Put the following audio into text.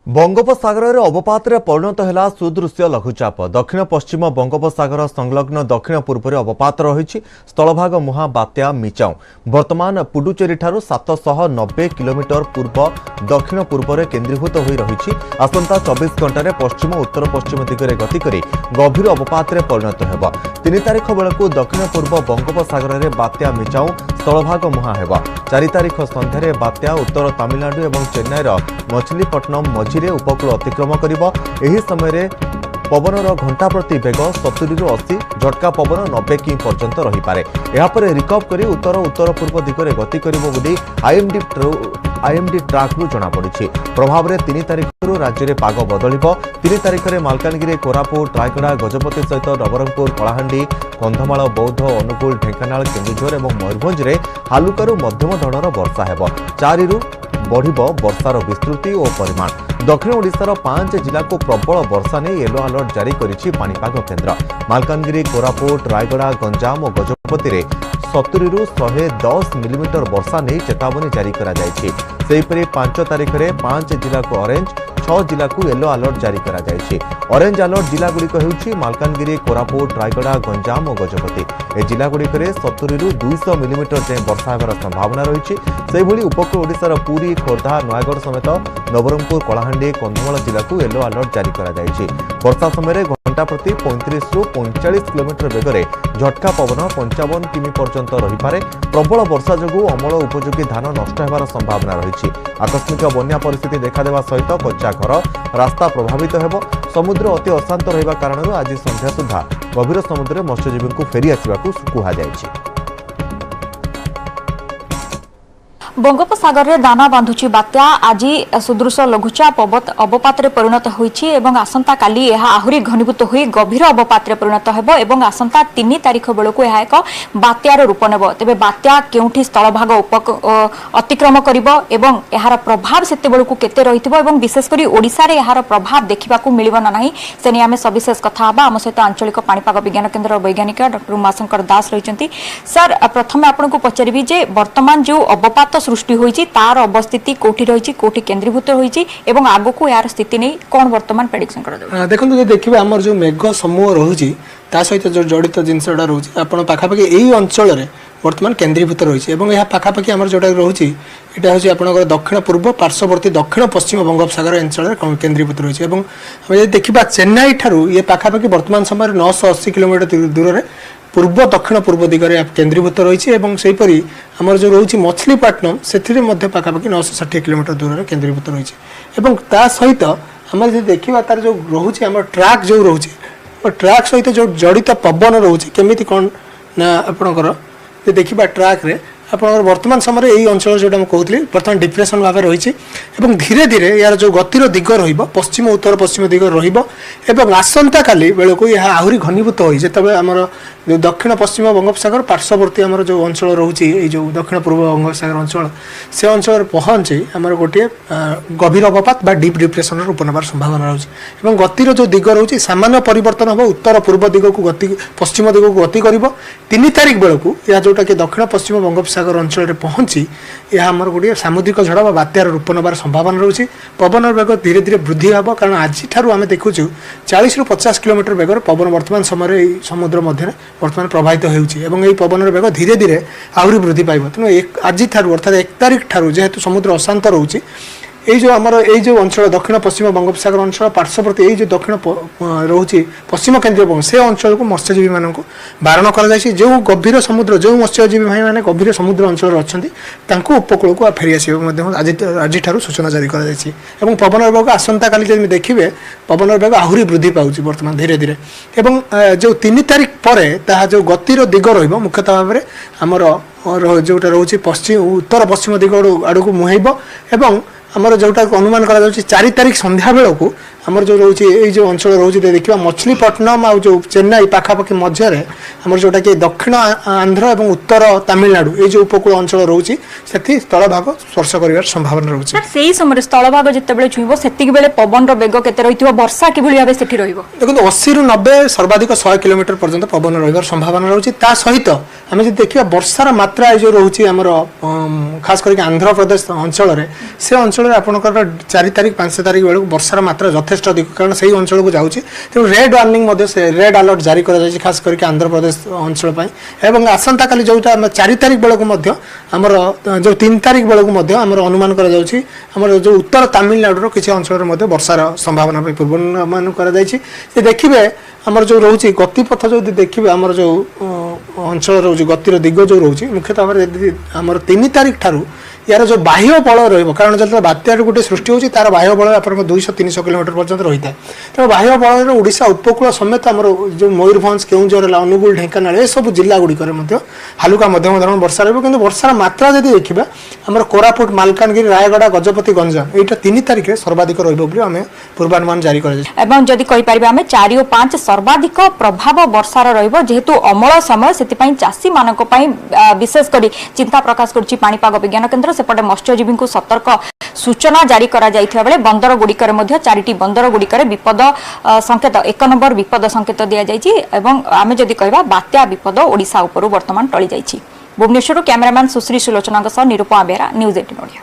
बंगोपसागर अवपात परिणत है सुदृश्य लघुचाप दक्षिण पश्चिम बंगोपसागर संलग्न दक्षिण पूर्व अवपात रही स्थलभाग मुहां बात्या मिचाऊ वर्तमान पुडुचेरी ठारू 790 किलोमीटर पूर्व दक्षिण पूर्व केन्द्रीभूत हो रही आसंता 24 घंटे पश्चिम उत्तर पश्चिम दिगरे गति कर गभीर अवपात परिणत हो 3 तारिख बेलू दक्षिण पूर्व बंगोपसागर में बात्या मिचाऊ स्थलभाग मुहां हो 4 तारिख सन्धार बात्या उत्तर तमिलनाडु और चेन्नईर मछलीपट्टनम मझिरे उपकूल अतिक्रम करिबो। एही समय पवनर घंटा प्रति बेग 70 ରୁ 80 झटका पवन 90 कि पर्यंत रही पारे। यापर रिकव करी उत्तर उत्तर पूर्व दिगरे गति करिबो बोली आईएमडी ट्राक रु जना पड़ी। प्रभाव में 3 तारिख राज्य में पाग बदलिबो। 3 तारिख में मालकानगिरी कोरापुट रायगड़ा गजपति सहित नवरंगपुर कलाहांडी कंधमाल बौद्ध अनुगुल ढेंकानाल केन्दुझर और मयूरभंज में हालुकारु मध्यम धरणर वर्षा हेबो। 4 ରୁ बढ़िबो वर्षार विस्तृति और परिमाण। दक्षिण ओडिशार 5 जिला को प्रबल वर्षा नहीं येलो अलर्ट जारी करिछि पाणीपाग केन्द्र। मालकानगिरी कोरापुट रायगड़ा गंजाम और गजपति में 70 ରୁ 110 मिलीमीटर वर्षा नहीं चेतावनी जारी करा जायछि। सेहिपरि 5 तारिख में 5 जिला को ऑरेंज 6 जिला को येलो अलर्ट जारी करा जायछि। ऑरेंज अलर्ट जिला गुड़िक हेउछि मालकानगिरी कोरापुट रायगड़ा गंजाम और गजपति। ए जिला गुड़िक 70 ରୁ 200 मिलीमीटर जाए वर्षा हेबार संभावना रही। सेहिभଳି उपकूल ओडिशार पुरी खोर्धा नयागढ़ समेत नवरंगपुर कलाहांडी कंधमाल जिला को येलो अलर्ट जारी करा जायछि। वर्षा समय घंटा प्रति 35 ରୁ 45 किलोमीटर बेगरे झटका पवन 55 किमी पर्यंत रही पारे। प्रबल वर्षा जोगु अमल उपयोगी धान नष्ट होबार संभावना रही। आकस्मिक बन्या परिस्थिति देखा सहित कच्चा घर रास्ता प्रभावित हेबो। समुद्र अति अशांत रहिबा कारण आज संध्या सुधा गभीर समुद्र में मत्स्यजीवी को फेरी आसवाक कहुछि। बंगोपसागर रे दाना बांधुची बात्या आज सुदृश्य लघुचाप अवपात परिणत होईछि एवं आसंता काली यह आहुरी घनीभूत होई गभीर अवपात परिणत हेबो एवं आसंता 3 तारिख बेलू यह एक बात्यार रूप नेब। तेबे बात्या केउठी स्थलभाग अतिक्रम करिबो एवं यार प्रभाव सेते बेलू केते रहिथिबो एवं विशेषकर ओडिसा रे यार प्रभाव देखिबाकू मिलिबो ना नाही सेनी आमे सविशेष कथा हबा। आम सहित आंचलिक पाणीपाग विज्ञान केन्द्र वैज्ञानिक डॉक्टर उमाशंकर दास रहिचंती। सर प्रथमे आपनको पचारिबी जे वर्तमान जो अवपात सृष्टि होईची तार अवस्थिति कोठी रहिची कोठी केन्द्रीभूत होईची एवं आगो को यार स्थिति नै कोन वर्तमान प्रेडिक्शन कर देबो। देखंतु जे देखिबे हमर जो मेघ समूह रहुची ता सहित जो जड़ित जिनसडा रहुची आपण पाखापाखि एही अंचल रे वर्तमान केन्द्रीभूत रहिची एवं यह पाखापाखि हमर जोटा रहुची एटा होची आपनकर दक्षिण पूर्व पार्श्ववर्ती दक्षिण पश्चिम बंगोपसागर अंचल रे केन्द्रीभूत रहिची एवं हम जे देखिबा चेन्नई ठारू ये पाखापाखि वर्तमान समय 980 किलोमीटर दूर रे पूर्व दक्षिण पूर्व दिगरे केन्द्रीभूत रही है। आमर जो रोचे मछलीपट्टनम से पाखापाखि 960 किलोमीटर दूर में केन्द्रीभूत रही है। सहित आम देखा तार जो रोचे आम ट्राक जो रोचे ट्राक सहित जो जड़ित पवन रोचे केमी कौन ना आपणकर देखा ट्राक रे आपन वर्तमान समय यही अंचल जो कहते बर्तमान डिप्रेशन भाव रही धीरे धीरे यार जो गतिर दिग रश्चिम उत्तर पश्चिम दिग रसंता काली बेलू यह आहरी घनीभूत हो जिते आमर जो दक्षिण पश्चिम बंगोपसागर पार्श्ववर्ती आमर जो अंचल रोचे जो दक्षिण पूर्व बंगोपसागर अंचल से अंचल पहुँचे आमर गोटे गभीर अवपात डीप डिप्रेशन रूप नबार संभावना रही गतिर जो दिग रोचे सामान्य परिवर्तन हम उत्तर पूर्व दिग को गति पश्चिम दिग को गति कर 3 तारिख बेलू या जोटा कि दक्षिण पश्चिम बंगोपसागर अंचल में पहुँची यह आमर गोटे सामुद्रिक झड़ बा बात्यार रूप नबार संभावना रही। पवन बेग धीरे धीरे वृद्धि हम कारण आज आम देखु 40 ରୁ 50 किलोमीटर बेगर पवन वर्तमान समय समुद्र मध्य वर्तमान प्रभावित होगी पवन बेग धीरे धीरे आहरी वृद्धि पाइब। तेणु आज अर्थात 1 तारिख ठारू जेहेतु समुद्र अशांत रोचे ये जो आमर ये जो अंचल दक्षिण पश्चिम बंगोपसागर अंचल पार्श्ववर्ती ये जो दक्षिण रोचे पश्चिम केन्द्रीय बंग से अंचल को मत्स्यजीवी मान बारण कर जो गभीर समुद्र जो मत्स्यजीवी भाई मैंने गभीर समुद्र अंचल अच्छा उपकूल को फेरी आज सूचना जारी कर पवन बेग आसंता काली जब देखिए पवन बेग आहरी वृद्धि पाँच बर्तमान धीरे धीरे जो 3 तारिख पर जो गतिर दिग रुख्यतः भाव में आमर जोटा रोचे पश्चिम उत्तर पश्चिम दिग आड़ को मुहैब एवं आमर जोटा अनुमान करा 4 तारिख संध्या बेलू आमर जो रोचे ये जो अंचल रोचे देखा मछलीपट्टनम आ जो चेन्नई पाखापाखि मध्य आमर जोटा कि दक्षिण आंध्र और उत्तर तमिलनाडु ये जो उपकूल अंचल रोचे से स्थल भाग स्पर्श कर संभावना रोचे से समय स्थल भाग जिते छुईब से पवन वेग केते रही वर्षा किभली भाव सेठी रहिबो देखो 80 ରୁ 90 सर्वाधिक 100 किलोमीटर पर्यंत पवन रही संभावना रोचे सहित आम जो देखा वर्षार मात्रा ये जो रोचे आमर खास करके आंध्र प्रदेश अंचल से अंचल आपंकर 4 तारीख 5 तारीख बेलू वर्षार मात्रा यथेष्ट अधिक कारण से अंचल को जाऊँगी तेणु रेड वार्निंग रेड अलर्ट जारी कर खास करके आंध्र प्रदेश अंचल एवं आसंता काली जोटा 4 तारीख बेलू आमर जो 3 तारीख बेलू आमर अनुमान कर जो उत्तर तमिलनाडु किसी अंचल वर्षार संभावना पूर्वानुमान कर देखिए आमर जो रोचे गतिपथ जो देखिए आमर जो अंचल रोचे गतिर दिग जो रोचे मुख्यतः आमर 3 तारीख ठारू यार जो बाह्य बल रही कारण जो बात्यार गोटे सृष्टि होती तार बाह्य बल आप 200-300 किलोमीटर पर्यंत रही है तेणु बाह्य बल ओडिशा उपकूल समेत आमर जो मयूरभंज केउंझर अनुगुल ढेंकानाल ये सब जिला गुड़िक हालुका मध्यम धरण वर्षा रही वर्षार मात्रा जब देखा आमर कोरापुट मालकानगिरी रायगड़ा गजपति गंजाम यहाँ 3 तारीख में सर्वाधिक रही पूर्वानुमान जारी कर 4 और 5 सर्वाधिक प्रभाव वर्षार रहीतु अमल समय से चाषी मान विशेषकर चिंता प्रकाश कर पाणीपाग विज्ञान केन्द्र सेपटे मत्स्यजीवी को सतर्क सूचना जारी करा जाइथिबा बेले बंदर गुड़िकर 4टी बंदर गुड़िकर विपद संकेत 1 नंबर विपद संकेत दिया जाइछि एवं आमे जदि कहबा बात्या विपद ओडिशा उपरु वर्तमान टळी जाइछि। भुवनेश्वर कैमरामैन सुश्री सुलोचना निरूपमा बेरा न्यूज 18 ओडिया।